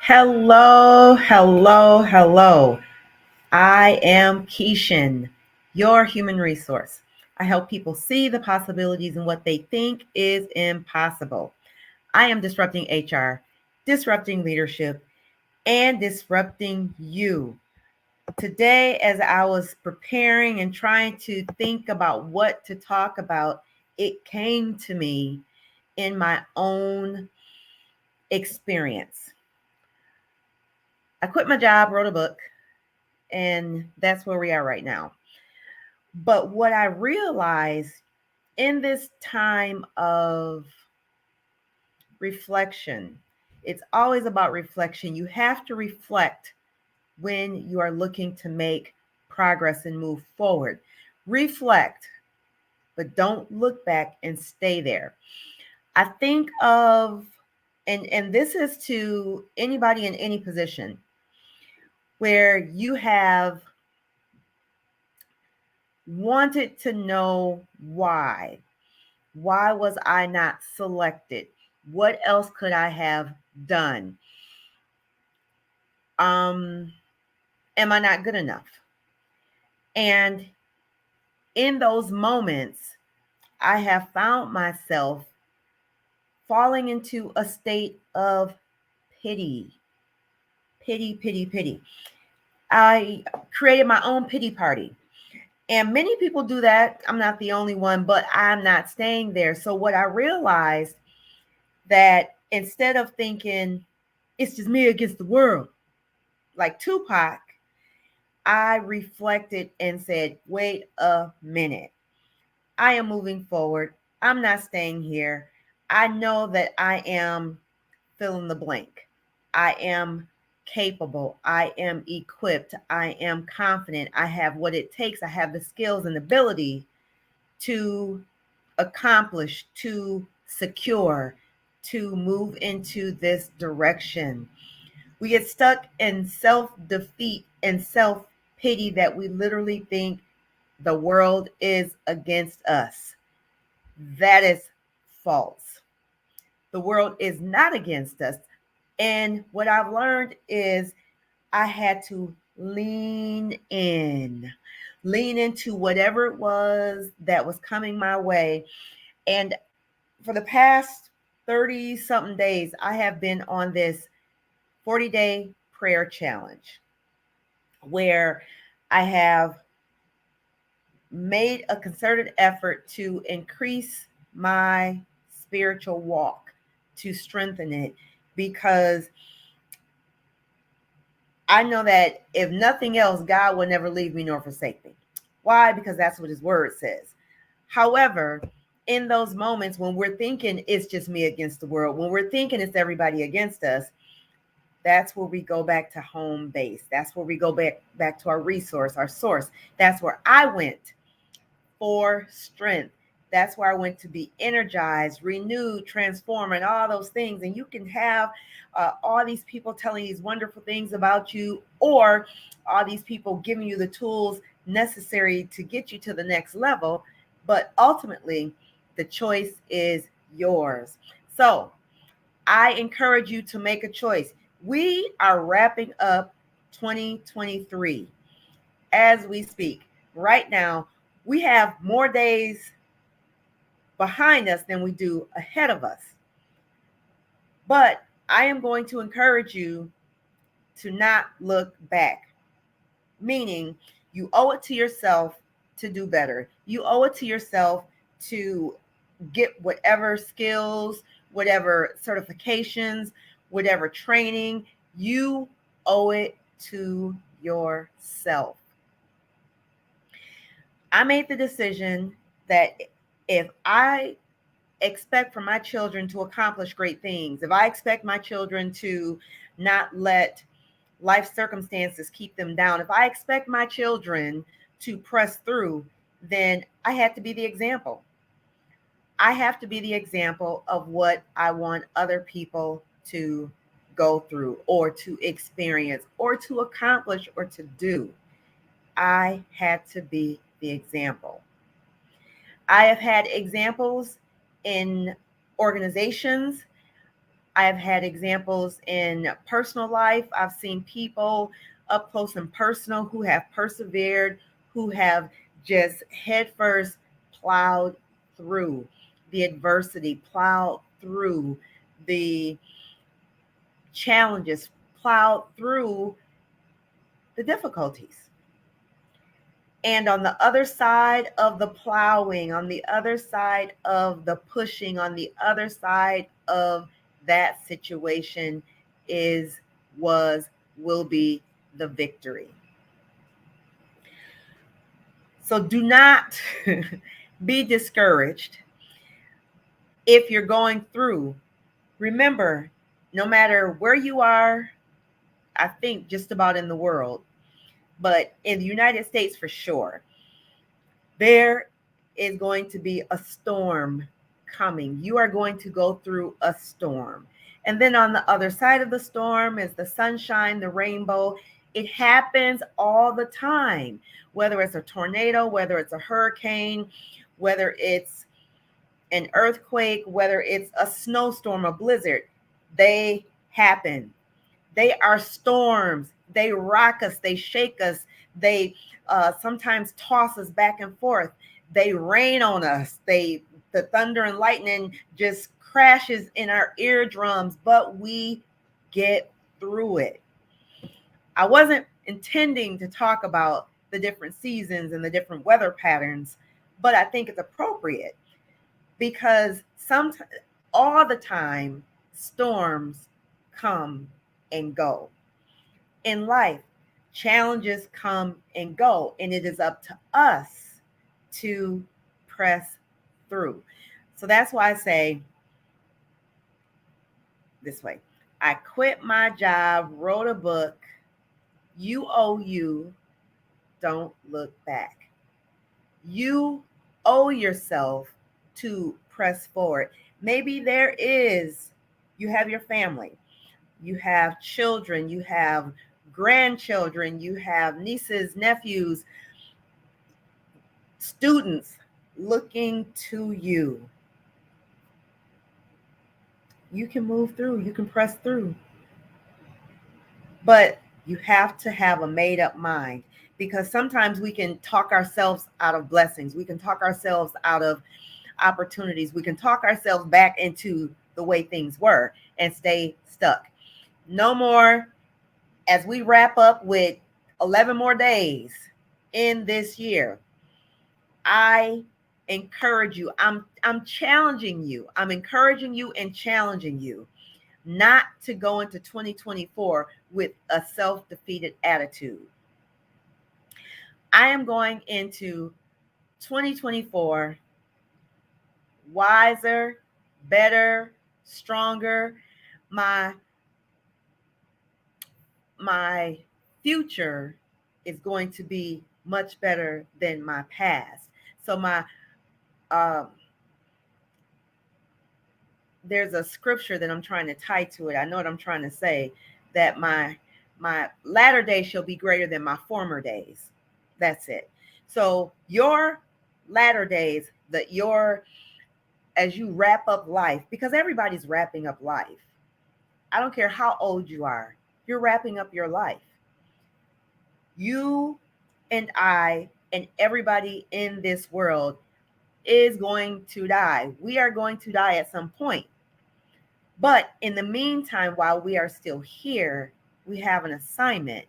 Hello, hello, hello. I am Keishan, your human resource. I help people see the possibilities in what they think is impossible. I am disrupting HR, disrupting leadership, and disrupting you. Today, as I was preparing and trying to think about what to talk about, it came to me in my own experience. I quit my job, wrote a book, and that's where we are right now. But what I realized in this time of reflection, it's always about reflection. You have to reflect when you are looking to make progress and move forward. Reflect, but don't look back and stay there. I think of, and this is to anybody in any position where you have wanted to know why. Why was I not selected? What else could I have done? Am I not good enough? And in those moments, I have found myself falling into a state of pity, pity, pity, pity. I created my own pity party. And many people do that. I'm not the only one, but I'm not staying there. So what I realized that instead of thinking it's just me against the world, like Tupac, I reflected and said, wait a minute. I am moving forward. I'm not staying here. I know that I am fill in the blank. I am capable. I am equipped. I am confident. I have what it takes. I have the skills and ability to accomplish, to secure, to move into this direction. We get stuck in self defeat and self pity that we literally think the world is against us. That is false. The world is not against us. And what I've learned is I had to lean into whatever it was that was coming my way. And for the past 30 something days, I have been on this 40-day prayer challenge where I have made a concerted effort to increase my spiritual walk, to strengthen it, because I know that if nothing else, God will never leave me nor forsake me. Why? Because that's what his word says. However, in those moments when we're thinking it's just me against the world, when we're thinking it's everybody against us, that's where we go back to home base. That's where we go back to our resource, our source. That's where I went for strength. That's where I went to be energized, renewed, transformed, and all those things. And you can have all these people telling these wonderful things about you, or all these people giving you the tools necessary to get you to the next level. But ultimately, the choice is yours. So I encourage you to make a choice. We are wrapping up 2023 as we speak. Right now, we have more days behind us than we do ahead of us. But I am going to encourage you to not look back, meaning you owe it to yourself to do better. You owe it to yourself to get whatever skills, whatever certifications, whatever training. You owe it to yourself. I made the decision that if I expect for my children to accomplish great things, if I expect my children to not let life circumstances keep them down, if I expect my children to press through, then I have to be the example. I have to be the example of what I want other people to go through or to experience or to accomplish or to do. I had to be the example. I have had examples in organizations. I've had examples in personal life. I've seen people up close and personal who have persevered, who have just headfirst plowed through the adversity, plowed through the challenges, plowed through the difficulties. And on the other side of the plowing, on the other side of the pushing, on the other side of that situation is, was, will be the victory. So do not be discouraged if you're going through. Remember, no matter where you are, I think just about in the world, but in the United States for sure, there is going to be a storm coming. You are going to go through a storm. And then on the other side of the storm is the sunshine, the rainbow. It happens all the time, whether it's a tornado, whether it's a hurricane, whether it's an earthquake, whether it's a snowstorm, a blizzard. They happen. They are storms. They rock us. They shake us. They sometimes toss us back and forth. They rain on us. The thunder and lightning just crashes in our eardrums, but we get through it. I wasn't intending to talk about the different seasons and the different weather patterns, but I think it's appropriate because sometimes, all the time, storms come and go. In life, challenges come and go, and it is up to us to press through. So that's why I say this way: I quit my job, wrote a book, you owe you, don't look back. You owe yourself to press forward. Maybe you have your family, you have children, you have grandchildren, you have nieces, nephews, students looking to you. You can move through, you can press through. But you have to have a made up mind, because sometimes we can talk ourselves out of blessings. We can talk ourselves out of opportunities. We can talk ourselves back into the way things were and stay stuck. No more. As we wrap up with 11 more days in this year, I encourage you. I'm challenging you. I'm encouraging you and challenging you not to go into 2024 with a self-defeated attitude. I am going into 2024 wiser, better, stronger. My future is going to be much better than my past. So there's a scripture that I'm trying to tie to it. I know what I'm trying to say, that my latter days shall be greater than my former days. That's it. So your latter days, as you wrap up life, because everybody's wrapping up life. I don't care how old you are, you're wrapping up your life. You and I and everybody in this world is going to die. We are going to die at some point. But in the meantime, while we are still here, we have an assignment,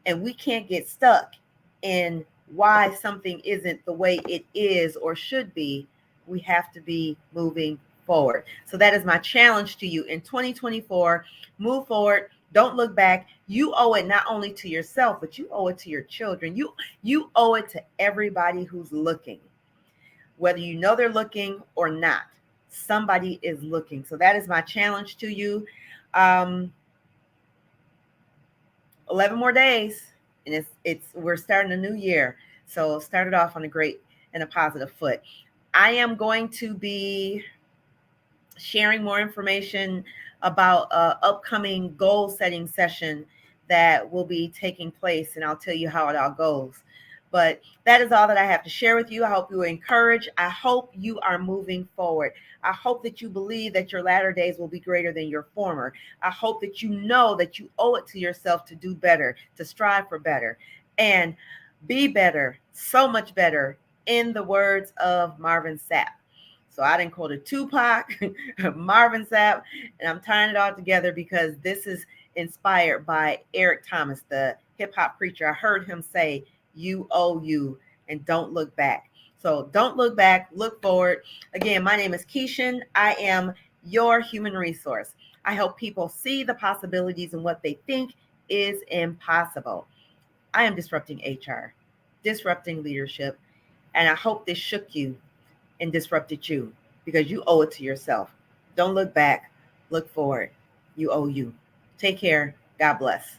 and we can't get stuck in why something isn't the way it is or should be. We have to be moving forward. So that is my challenge to you in 2024. Move forward. Don't look back. You owe it not only to yourself, but you owe it to your children. You owe it to everybody who's looking. Whether you know they're looking or not, somebody is looking. So that is my challenge to you. 11 more days, and we're starting a new year. So start it off on a great and a positive foot. I am going to be sharing more information about an upcoming goal setting session that will be taking place, and I'll tell you how it all goes. But that is all that I have to share with you. I hope you are encouraged. I hope you are moving forward. I hope that you believe that your latter days will be greater than your former. I hope that you know that you owe it to yourself to do better, to strive for better, and be better, so much better, in the words of Marvin Sapp. So I didn't quote a Tupac, Marvin Sapp, and I'm tying it all together because this is inspired by Eric Thomas, the hip hop preacher. I heard him say, "You owe you, and don't look back." So don't look back, look forward. Again, my name is Keishan. I am your human resource. I help people see the possibilities in what they think is impossible. I am disrupting HR, disrupting leadership, and I hope this shook you and disrupted you because you owe it to yourself. Don't look back, look forward. You owe you. Take care. God bless.